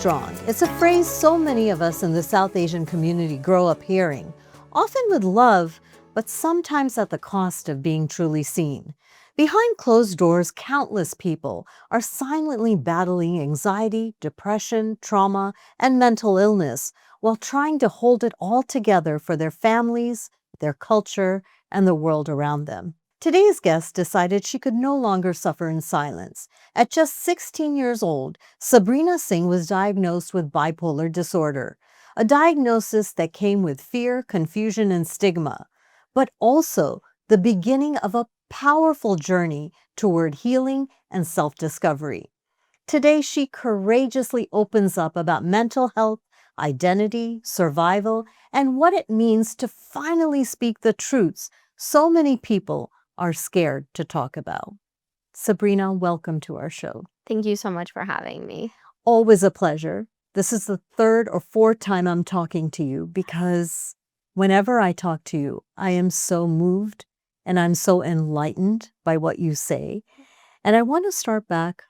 strong. It's a phrase so many of us in the South Asian community grow up hearing, often with love, but sometimes at the cost of being truly seen. Behind closed doors, countless people are silently battling anxiety, depression, trauma, and mental illness while trying to hold it all together for their families, their culture, and the world around them. Today's guest decided she could no longer suffer in silence. At just 16 years old, Subrina Singh was diagnosed with bipolar disorder, a diagnosis that came with fear, confusion, and stigma, but also the beginning of a powerful journey toward healing and self-discovery. Today, she courageously opens up about mental health, identity, survival, and what it means to finally speak the truths so many people are scared to talk about. Subrina, welcome to our show. Thank you so much for having me. Always a pleasure. This is the third or fourth time I'm talking to you because whenever I talk to you, I am so moved and I'm so enlightened by what you say. And I want to start back,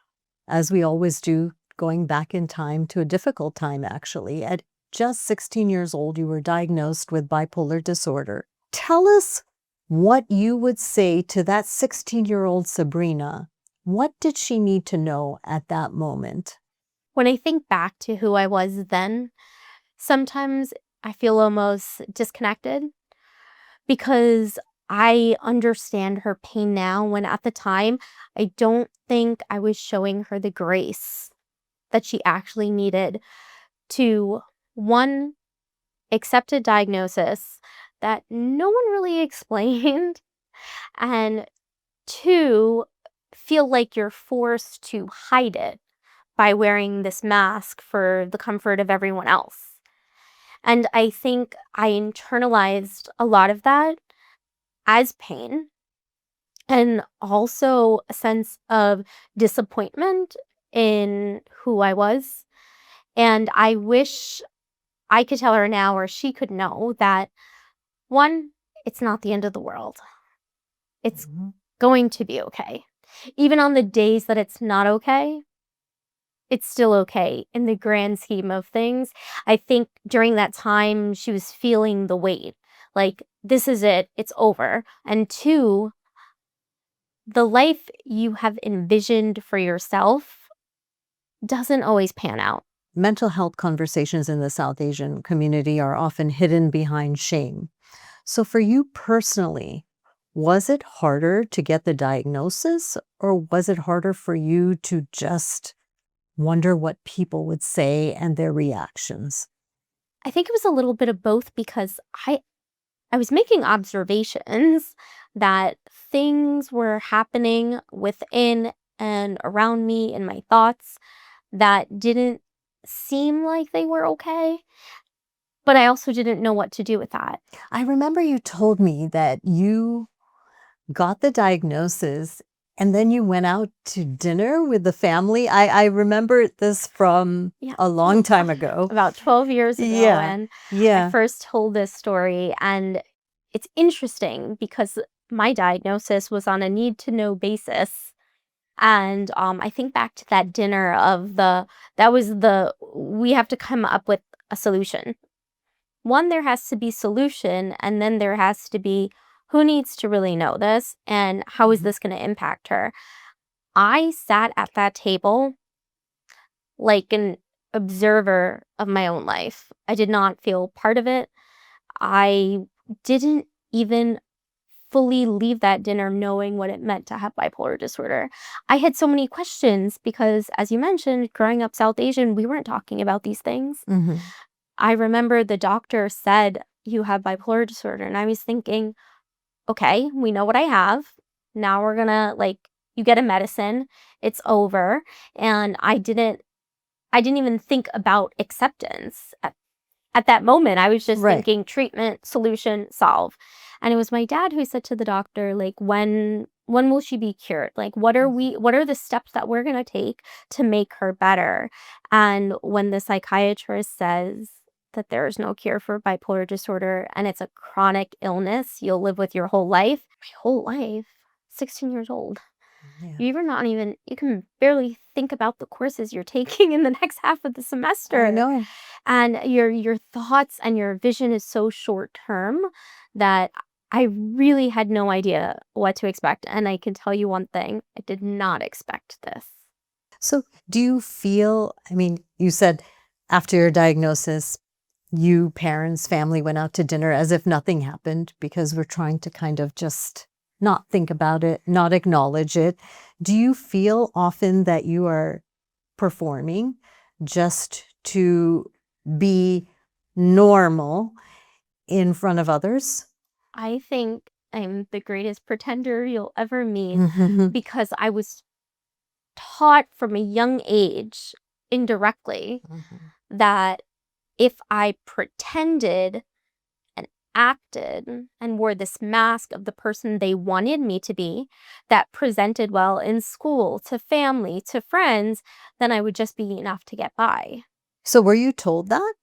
as we always do, going back in time to a difficult time, actually. At just 16 years old, you were diagnosed with bipolar disorder. Tell us what you would say to that 16-year-old Subrina. What did she need to know at that moment? When I think back to who I was then, sometimes I feel almost disconnected because I understand her pain now when at the time, I don't think I was showing her the grace that she actually needed to, one, accept a diagnosis that no one really explained, and two, feel like you're forced to hide it by wearing this mask for the comfort of everyone else. And I think I internalized a lot of that as pain and also a sense of disappointment in who I was. And I wish I could tell her now, or she could know, that one, it's not the end of the world. It's going to be okay. Even on the days that it's not okay, it's still okay in the grand scheme of things. I think during that time, she was feeling the weight. Like, this is it. It's over. And two, the life you have envisioned for yourself doesn't always pan out. Mental health conversations in the South Asian community are often hidden behind shame. So for you personally, was it harder to get the diagnosis, or was it harder for you to just wonder what people would say and their reactions? I think it was a little bit of both because I was making observations that things were happening within and around me in my thoughts that didn't seem like they were okay, but I also didn't know what to do with that. I remember you told me that you got the diagnosis and then you went out to dinner with the family. I remember this from a long time ago. About 12 years ago. Yeah. And I first told this story. And it's interesting because my diagnosis was on a need-to-know basis. And I think back to that dinner of we have to come up with a solution. One, there has to be solution, and then there has to be who needs to really know this and how is this going to impact her. I sat at that table like an observer of my own life. I did not feel part of it. I didn't even fully leave that dinner knowing what it meant to have bipolar disorder. I had so many questions because, as you mentioned, growing up South Asian, we weren't talking about these things. Mm-hmm. I remember the doctor said, "You have bipolar disorder." And I was thinking, okay, we know what I have. Now we're gonna, you get a medicine, it's over. And I didn't even think about acceptance. At that moment, I was just thinking treatment, solution, solve. And it was my dad who said to the doctor, when will she be cured? What are the steps that we're gonna take to make her better? And when the psychiatrist says that there is no cure for bipolar disorder and it's a chronic illness you'll live with your whole life, my whole life, 16 years old. Yeah. You can barely think about the courses you're taking in the next half of the I semester. know. And your thoughts and your vision is so short term that I really had no idea what to expect. And I can tell you one thing, I did not expect this. So, do you feel, I mean, you said after your diagnosis, you, parents, family went out to dinner as if nothing happened because we're trying to kind of just not think about it, not acknowledge it. Do you feel often that you are performing just to be normal in front of others? I think I'm the greatest pretender you'll ever meet Mhm. because I was taught from a young age indirectly Mhm. that if I pretended and acted and wore this mask of the person they wanted me to be, that presented well in school, to family, to friends, then I would just be enough to get by. So, were you told that?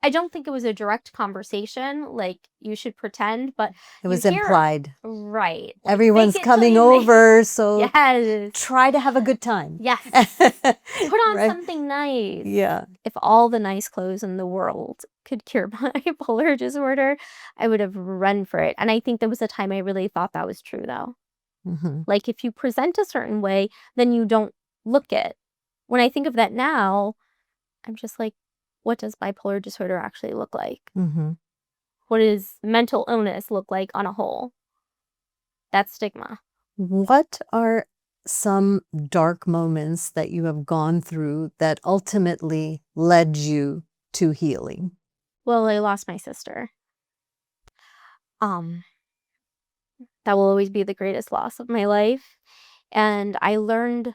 I don't think it was a direct conversation, like, you should pretend, but It you was hear implied. right, like, fake Everyone's it till coming you make over, so yes, try to have a good time. yes. Put on Right? something nice. Yeah. If all the nice clothes in the world could cure bipolar disorder, I would have run for it. And I think there was a time I really thought that was true, though. Mhm. Like, if you present a certain way, then you don't look it. When I think of that now, I'm just like, what does bipolar disorder actually look like? Mhm. What does mental illness look like on a whole? That's stigma. What are some dark moments that you have gone through that ultimately led you to healing? Well, I lost my sister. Um, that will always be the greatest loss of my life. And I learned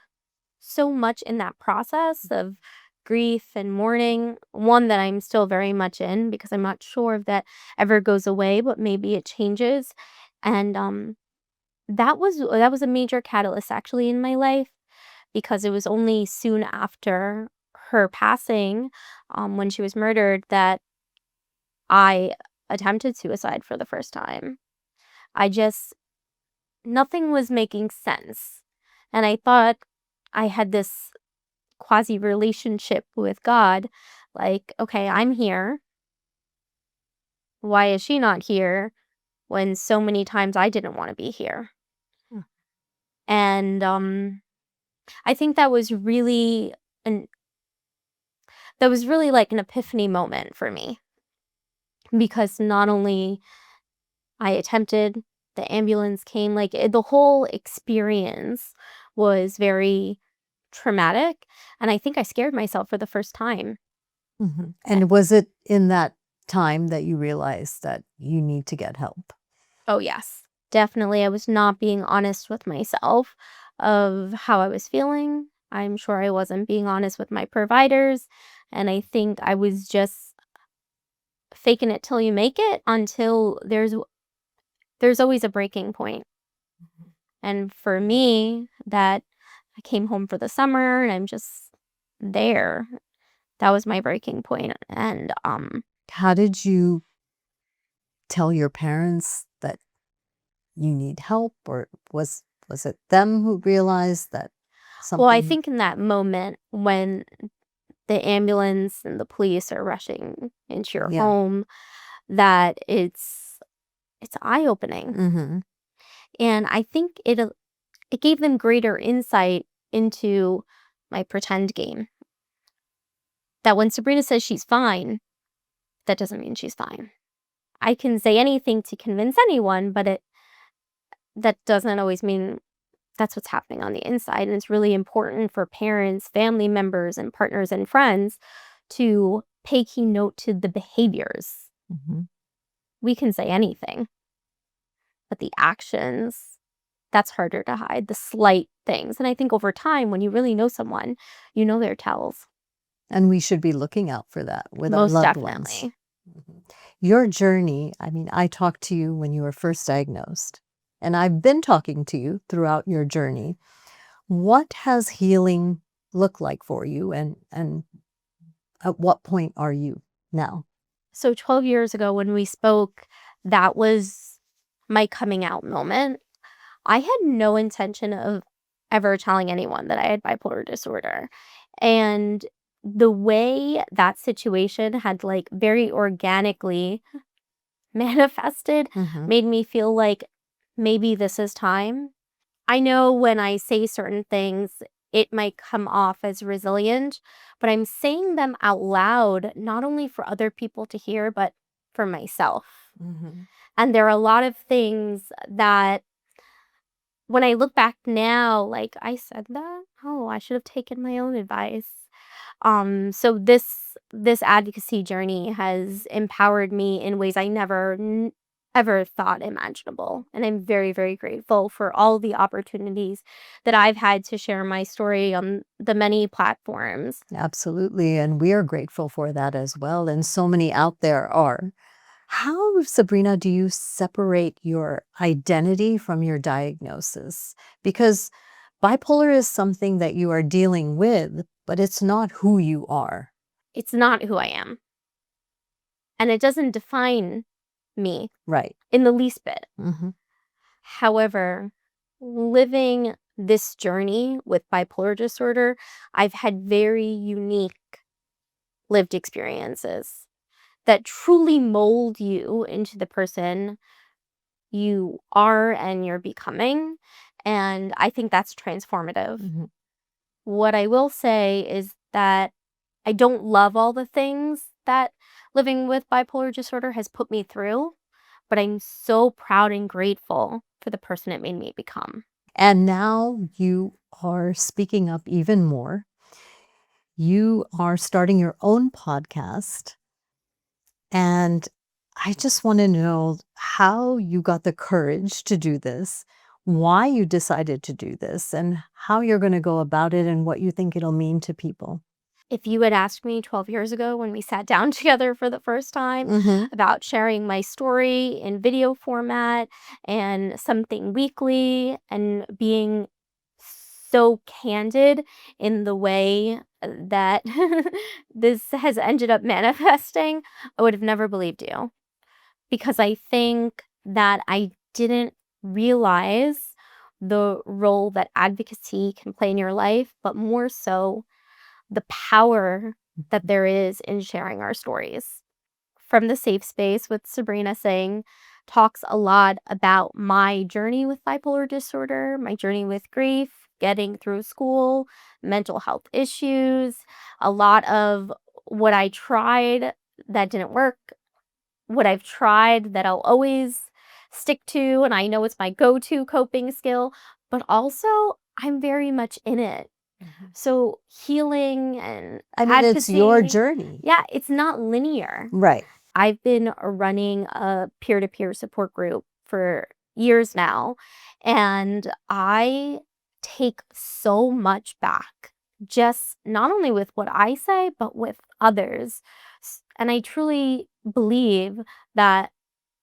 so much in that process of grief and mourning. One that I'm still very much in because I'm not sure if that ever goes away, but maybe it changes. And that was a major catalyst actually in my life because it was only soon after her passing, when she was murdered, that I attempted suicide for the first time. I just nothing was making sense. And I thought I had this quasi relationship with God. Like, okay, I'm here. Why is she not here when so many times I didn't want to be here? Hmm. And I think an that was really like an epiphany moment for me because not only I attempted, the ambulance came, like the whole experience was very traumatic, and I think I scared myself for the first time. Mhm. Eh, And was it in that time that you realized that you need to get help? oh, yes. Definitely, I was not being honest with myself of how I was feeling. I'm sure I wasn't being honest with my providers, and I think I was just faking it till you make it until there's always a breaking point. And for me, that I came home for the summer and I'm just there. That was my breaking point, and, How did you tell your parents that you need help, or was it them who realized that well, I something? think in that moment when the ambulance and the police are rushing into your Yeah. home, that it's eye-opening, Mhm. and I think it gave them greater insight into my pretend game. That when Sabrina says she's fine, that doesn't mean she's fine. I can say anything to convince anyone, but that doesn't always mean that's what's happening on the inside. And it's really important for parents, family members, and partners and friends to pay key note to the behaviors. Mhm. We can say anything, but the actions, that's harder to hide, the slight things. And I think over time, when you really know someone, you know their tells. And we should be looking out for that with our Most loved ones. definitely. Mhm. Your journey, I mean, I talked to you when you were first diagnosed, and I've been talking to you throughout your journey. What has healing looked like for you, and at what point are you now? So 12 years ago when we spoke, that was my coming out moment. I had no intention of ever telling anyone that I had bipolar disorder. And the way that situation had, like, very organically manifested Mhm. made me feel like maybe this is time. I know when I say certain things, it might come off as resilient, but I'm saying them out loud, not only for other people to hear, but for myself. Mhm. And there are a lot of things that when I look back now, like, I said that? Oh, I should have taken my own advice. So this advocacy journey has empowered me in ways I never ever thought imaginable, and I'm very, very grateful for all the opportunities that I've had to share my story on the many platforms. Absolutely, and we are grateful for that as well, and so many out there are. How, Sabrina, do you separate your identity from your diagnosis? Because bipolar is something that you are dealing with, but it's not who you are. It's not who I am, and it doesn't define me Right. in the least bit. Mhm. However, living this journey with bipolar disorder, I've had very unique lived experiences that truly mold you into the person you are and you're becoming. And I think that's transformative. Mhm. What I will say is that I don't love all the things that living with bipolar disorder has put me through, but I'm so proud and grateful for the person it made me become. And now you are speaking up even more. You are starting your own podcast. And I just want to know how you got the courage to do this, why you decided to do this, and how you're going to go about it and what you think it'll mean to people. If you had asked me 12 years ago when we sat down together for the first time Mhm. about sharing my story in video format and something weekly and being so candid in the way that this has ended up manifesting, I would have never believed you, because I think that I didn't realize the role that advocacy can play in your life, but more so the power that there is in sharing our stories. From the Safe Space with Subrina Singh talks a lot about my journey with bipolar disorder, my journey with grief, getting through school, mental health issues, a lot of what I tried that didn't work, what I've tried that I'll always stick to, and I know it's my go-to coping skill, but also I'm very much in it. Mhm. So healing and I mean, it's your advocacy, journey. yeah, it's not linear. Right. I've been running a peer-to-peer support group for years now, and I take so much back, just not only with what I say, but with others. And I truly believe that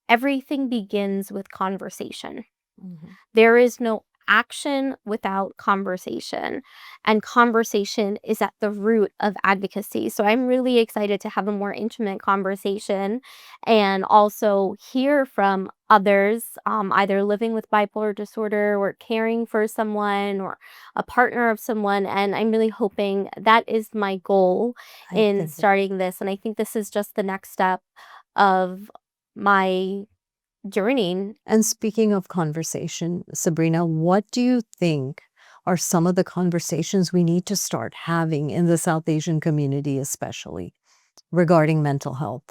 everything begins with conversation. Mhm. There is no action without conversation, and conversation is at the root of advocacy. So I'm really excited to have a more intimate conversation and also hear from others, either living with bipolar disorder or caring for someone or a partner of someone. And I'm really hoping that is my goal I in think that. starting this. And I think this is just the next step of my journey. And speaking of conversation, Sabrina, what do you think are some of the conversations we need to start having in the South Asian community, especially regarding mental health?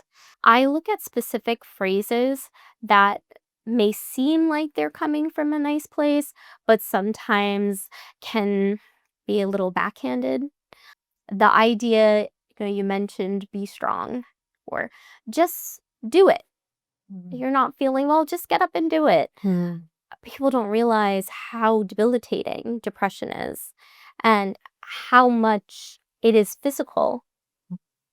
I look at specific phrases that may seem like they're coming from a nice place, but sometimes can be a little backhanded. The idea, you mentioned be strong or just do it. Mhm. You're not feeling well, just get up and do it. Hmm. People don't realize how debilitating depression is and how much it is physical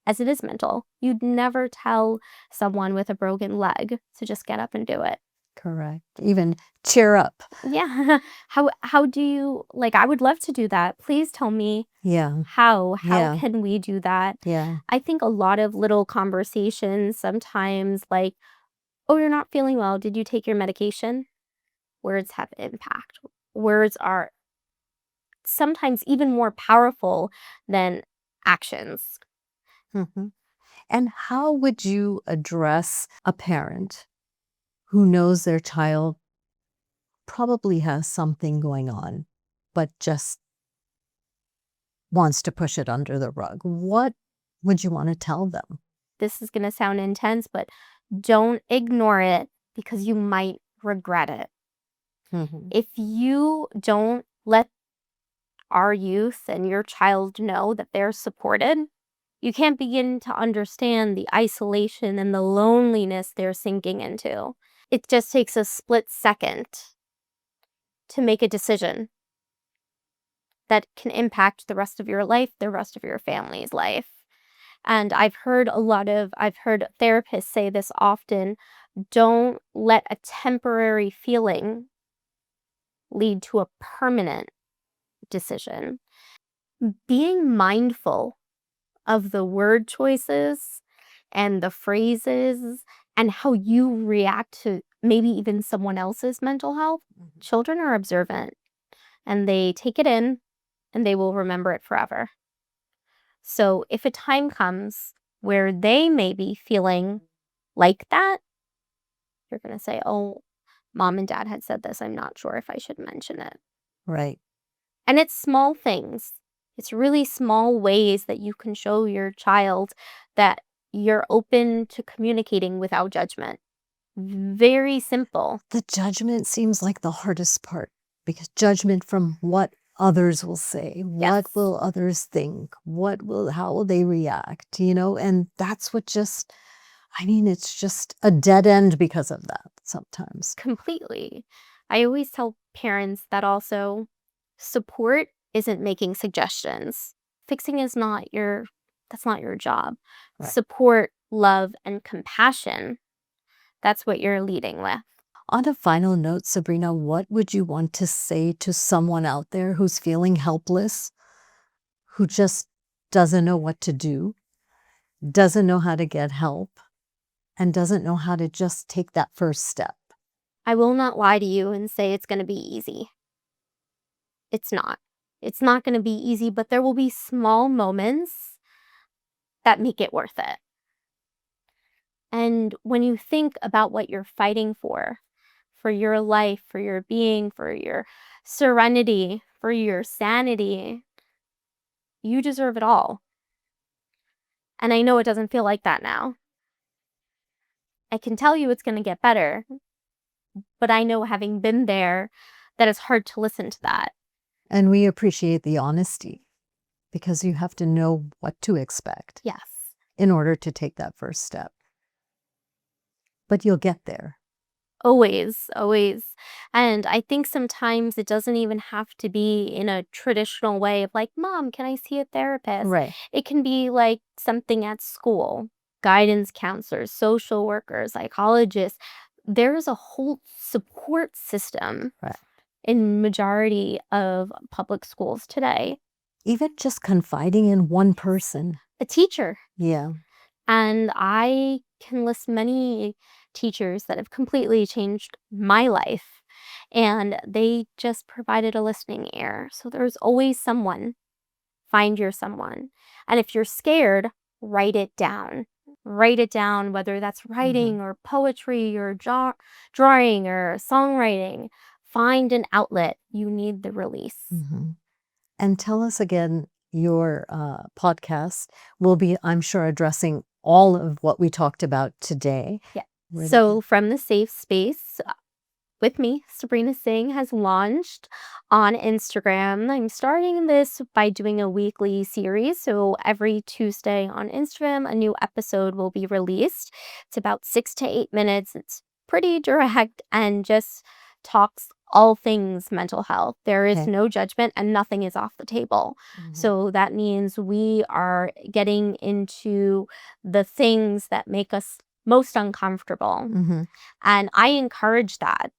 as it is mental. You'd never tell someone with a broken leg to just get up and do it. Correct. Even cheer up. Yeah. How do you, like, I would love to do that. Please tell me Yeah. how Yeah. can we do that? Yeah. I think a lot of little conversations sometimes, like, "Oh, you're not feeling well. Did you take your medication?" Words have impact. Words are sometimes even more powerful than actions. Mhm. And how would you address a parent who knows their child probably has something going on, but just wants to push it under the rug? What would you want to tell them? This is going to sound intense, but don't ignore it because you might regret it. Mhm. If you don't let our youth and your child know that they're supported, you can't begin to understand the isolation and the loneliness they're sinking into. It just takes a split second to make a decision that can impact the rest of your life, the rest of your family's life. And I've heard therapists say this often, don't let a temporary feeling lead to a permanent decision. Being mindful of the word choices and the phrases and how you react to maybe even someone else's mental health. Children are observant and they take it in and they will remember it forever. So if a time comes where they may be feeling like that, you're going to say, oh, mom and dad had said this. I'm not sure if I should mention it. Right. And it's small things. It's really small ways that you can show your child that you're open to communicating without judgment. Very simple. The judgment seems like the hardest part because judgment from what others will say, what Yes. will others think, how will they react, and that's what just, it's just a dead end because of that sometimes. Completely. I always tell parents that also support isn't making suggestions. Fixing is that's not your job. Right. Support, love, and compassion, that's what you're leading with. On a final note, Subrina, what would you want to say to someone out there who's feeling helpless, who just doesn't know what to do, doesn't know how to get help, and doesn't know how to just take that first step? I will not lie to you and say it's going to be easy. It's not. It's not going to be easy, but there will be small moments that make it worth it. And when you think about what you're fighting for your life, for your being, for your serenity, for your sanity, you deserve it all. And I know it doesn't feel like that now. I can tell you it's going to get better, but I know having been there that it's hard to listen to that. And we appreciate the honesty because you have to know what to expect. Yes. In order to take that first step. But you'll get there. Always, always. And I think sometimes it doesn't even have to be in a traditional way of like, Mom, can I see a therapist? Right. It can be like something at school, guidance counselors, social workers, psychologists. There's a whole support system Right. in majority of public schools today. Even just confiding in one person. A teacher. Yeah. And I can list many teachers that have completely changed my life. And they just provided a listening ear. So there's always someone. Find your someone. And if you're scared, write it down. Write it down, whether that's writing or poetry or drawing or songwriting. Find an outlet. You need the release. And tell us again, your podcast will be, I'm sure, addressing all of what we talked about today. Yeah. So From the Safe Space with me, Subrina Singh, has launched on Instagram. I'm starting this by doing a weekly series. So every Tuesday on Instagram, a new episode will be released. It's about 6 to 8 minutes. It's pretty direct and just talks all things mental health. There is no judgment and nothing is off the table. So that means we are getting into the things that make us most uncomfortable. And I encourage that.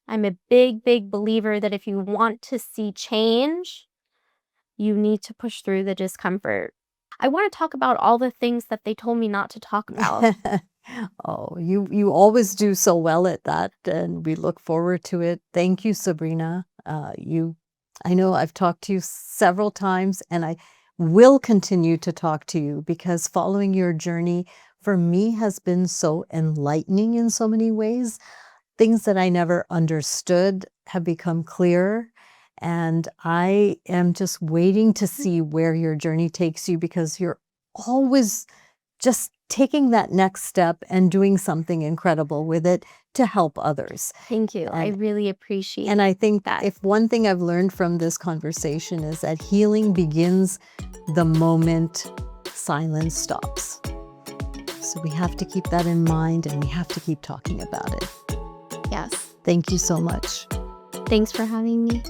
I'm a big, big believer that if you want to see change, you need to push through the discomfort. I want to talk about all the things that they told me not to talk about. Oh, you always do so well at that, and we look forward to it. Thank you, Subrina. You I know I've talked to you several times, and I will continue to talk to you because following your journey for me has been so enlightening in so many ways. Things that I never understood have become clearer, and I am just waiting to see where your journey takes you because you're always just taking that next step and doing something incredible with it to help others. Thank you. I And really appreciate and I think that. if one thing I've learned from this conversation is that healing begins the moment silence stops. So we have to keep that in mind, and we have to keep talking about it. Yes. Thank you so much. Thanks for having me.